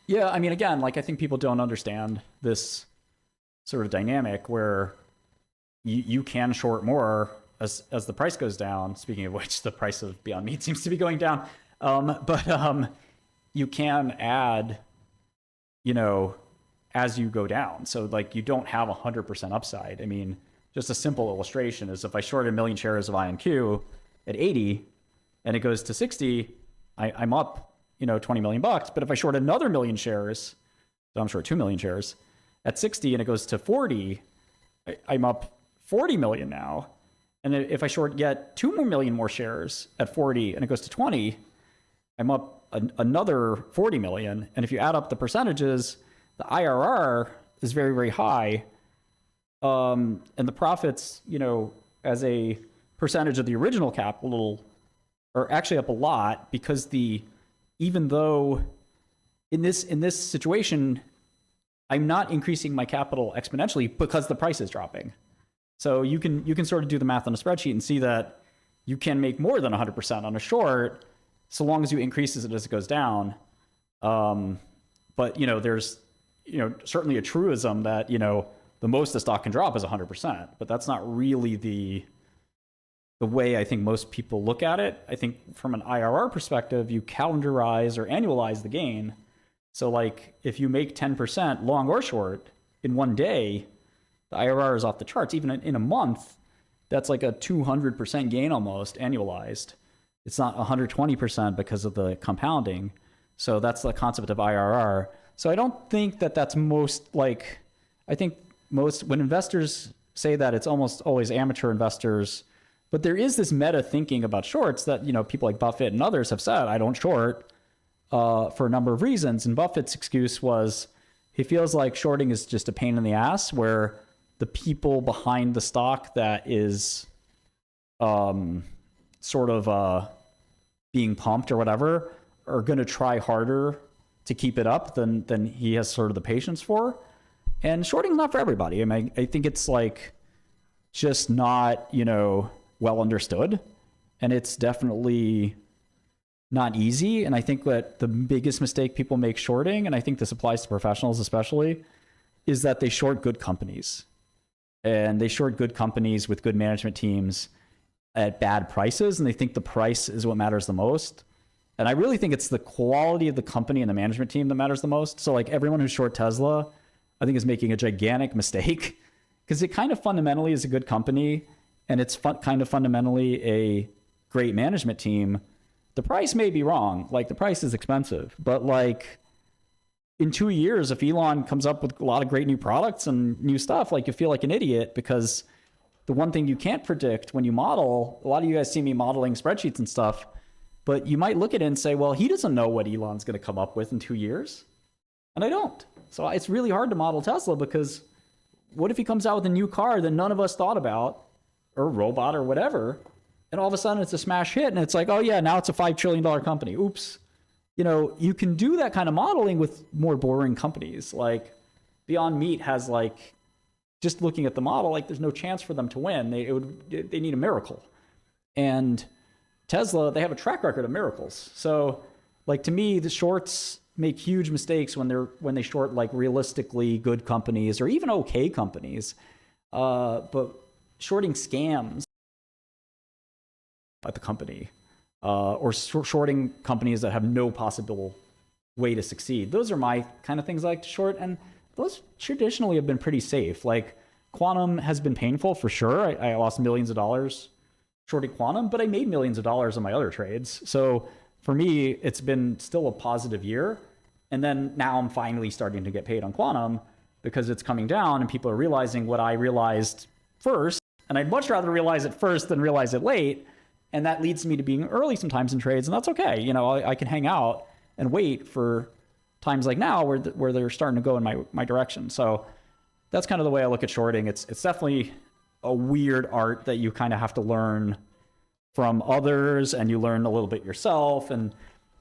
Yeah, I mean, again, like I think people don't understand this sort of dynamic where you can short more as the price goes down. Speaking of which, the price of Beyond Meat seems to be going down. But you can add, you know, as you go down. So like you don't have 100% upside. I mean, just a simple illustration is if I short 1 million shares of IonQ at 80 and it goes to 60, I'm up, 20 million bucks. But if I short another million shares, so I'm short 2 million shares at 60 and it goes to 40, I'm up 40 million now. And if I short yet 2 million more shares at 40 and it goes to 20, I'm up another 40 million. And if you add up the percentages, the IRR is very, very high. And the profits, as a percentage of the original capital are actually up a lot because even though in this situation, I'm not increasing my capital exponentially because the price is dropping. So you can sort of do the math on a spreadsheet and see that you can make more than 100% on a short, so long as you increase it as it goes down. But there's certainly a truism that the most the stock can drop is 100%, but that's not really the way I think most people look at it. I think from an IRR perspective, you calendarize or annualize the gain. So like if you make 10% long or short in one day, the IRR is off the charts. Even in a month, that's like a 200% gain almost annualized. It's not 120% because of the compounding. So that's the concept of IRR. So I don't think that that's I think when investors say that, it's almost always amateur investors. But there is this meta thinking about shorts that, people like Buffett and others have said, I don't short for a number of reasons. And Buffett's excuse was he feels like shorting is just a pain in the ass, where the people behind the stock that is sort of being pumped or whatever are going to try harder to keep it up than he has sort of the patience for. And shorting is not for everybody. I mean, I think it's just not, well understood. And it's definitely not easy. And I think that the biggest mistake people make shorting, and I think this applies to professionals especially, is that they short good companies. And they short good companies with good management teams at bad prices. And they think the price is what matters the most. And I really think it's the quality of the company and the management team that matters the most. So everyone who's short Tesla, I think is making a gigantic mistake, because it kind of fundamentally is a good company and it's kind of fundamentally a great management team. The price may be wrong. The price is expensive, but in 2 years, if Elon comes up with a lot of great new products and new stuff, you feel like an idiot, because the one thing you can't predict when you model, a lot of you guys see me modeling spreadsheets and stuff, but you might look at it and say, well, he doesn't know what Elon's going to come up with in 2 years. And I don't. So it's really hard to model Tesla, because what if he comes out with a new car that none of us thought about, or a robot or whatever, and all of a sudden it's a smash hit and it's like, oh yeah, now it's a $5 trillion company. Oops. You can do that kind of modeling with more boring companies. Beyond Meat has just looking at the model, there's no chance for them to win. They need a miracle. And Tesla, they have a track record of miracles. So to me, the shorts make huge mistakes when they short realistically good companies or even okay companies. But shorting scams at the company, or shorting companies that have no possible way to succeed. Those are my kind of things I like to short, and those traditionally have been pretty safe. Quantum has been painful for sure. I lost millions of dollars shorting Quantum, but I made millions of dollars on my other trades. So for me, it's been still a positive year. And then now I'm finally starting to get paid on Quantum because it's coming down and people are realizing what I realized first. And I'd much rather realize it first than realize it late. And that leads me to being early sometimes in trades, and that's okay. I can hang out and wait for times like now where they're starting to go in my direction. So that's kind of the way I look at shorting. It's definitely a weird art that you kind of have to learn from others, and you learn a little bit yourself. And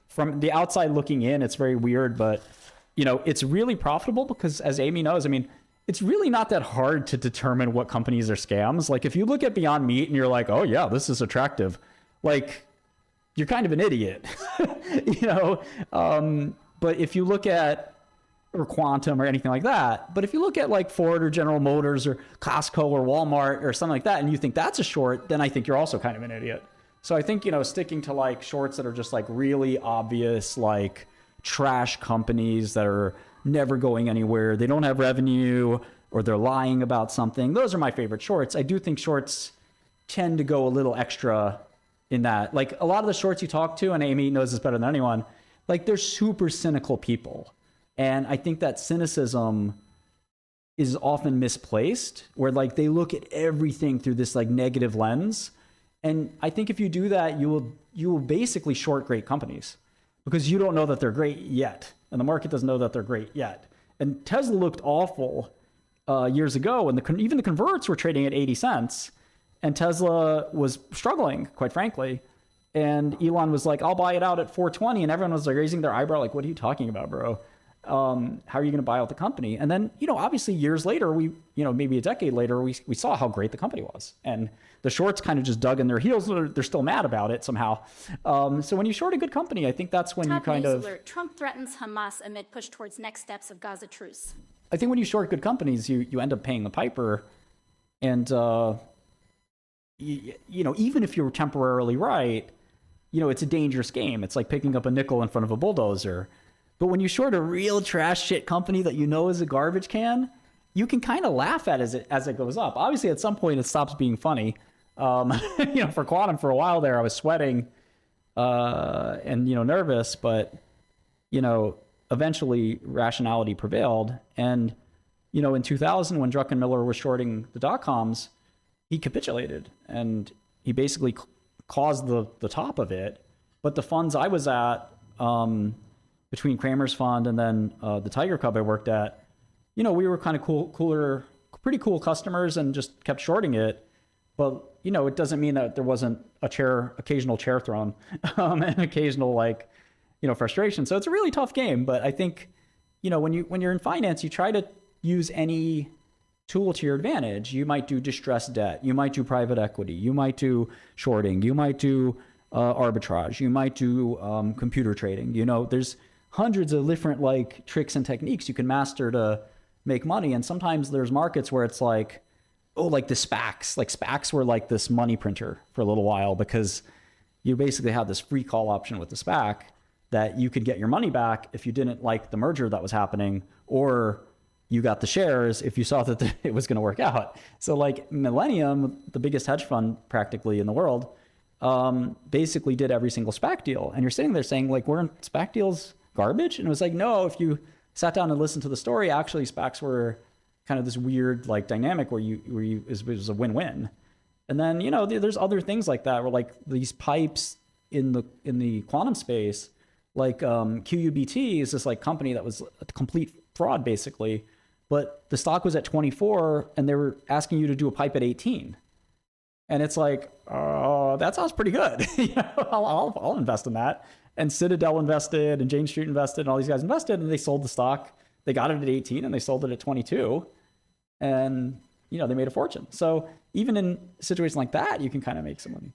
from the outside looking in, it's very weird, but it's really profitable because, as Amy knows, it's really not that hard to determine what companies are scams. If you look at Beyond Meat and you're like, oh yeah, this is attractive, you're kind of an idiot, But if you look at or Quantum or anything like that. But if you look at like Ford or General Motors or Costco or Walmart or something like that, and you think that's a short, then I think you're also kind of an idiot. So I think, sticking to like shorts that are just like really obvious, like trash companies that are never going anywhere, they don't have revenue, or they're lying about something, those are my favorite shorts. I do think shorts tend to go a little extra in that. Like a lot of the shorts you talk to, and Amy knows this better than anyone, like they're super cynical people. And I think that cynicism is often misplaced, where like they look at everything through this like negative lens. And I think if you do that, you will basically short great companies, because you don't know that they're great yet, and the market doesn't know that they're great yet. And Tesla looked awful years ago, and even the converts were trading at 80 cents, and Tesla was struggling, quite frankly. And Elon was like, "I'll buy it out at 420," and everyone was like raising their eyebrow, like, "What are you talking about, bro? How are you going to buy out the company?" And then, obviously years later, maybe a decade later, we saw how great the company was. And the shorts kind of just dug in their heels. They're still mad about it somehow. So when you short a good company, I think that's when Top you kind news of... alert. Trump threatens Hamas amid push towards next steps of Gaza truce. I think when you short good companies, you end up paying the piper. And, even if you're temporarily right, it's a dangerous game. It's like picking up a nickel in front of a bulldozer. But when you short a real trash shit company that is a garbage can, you can kind of laugh at it as it goes up. Obviously, at some point, it stops being funny. For Quantum, for a while there, I was sweating and nervous, but eventually rationality prevailed. And in 2000, when Druckenmiller was shorting the dot-coms, he capitulated, and he basically caused the top of it. But the funds I was at, between Kramer's fund and then the Tiger Cub I worked at, we were kind of pretty cool customers, and just kept shorting it. But it doesn't mean that there wasn't occasional chair thrown, and occasional frustration. So it's a really tough game. But I think when you're in finance, you try to use any tool to your advantage. You might do distressed debt, you might do private equity, you might do shorting, you might do arbitrage, you might do computer trading. There's hundreds of different tricks and techniques you can master to make money. And sometimes there's markets where it's like, the SPACs. SPACs were like this money printer for a little while, because you basically had this free call option with the SPAC that you could get your money back if you didn't like the merger that was happening, or you got the shares if you saw that it was going to work out. So Millennium, the biggest hedge fund practically in the world, basically did every single SPAC deal. And you're sitting there saying, weren't SPAC deals garbage? And it was like, no, if you sat down and listened to the story, actually SPACs were kind of this weird dynamic where it was a win-win. And then, there's other things like that, where these pipes in the quantum space, QUBT is this company that was a complete fraud basically, but the stock was at 24 and they were asking you to do a pipe at 18. And it's like, oh, that sounds pretty good. I'll invest in that. And Citadel invested, and Jane Street invested, and all these guys invested, and they sold the stock. They got it at 18 and they sold it at 22. And, they made a fortune. So even in situations like that, you can kind of make some money.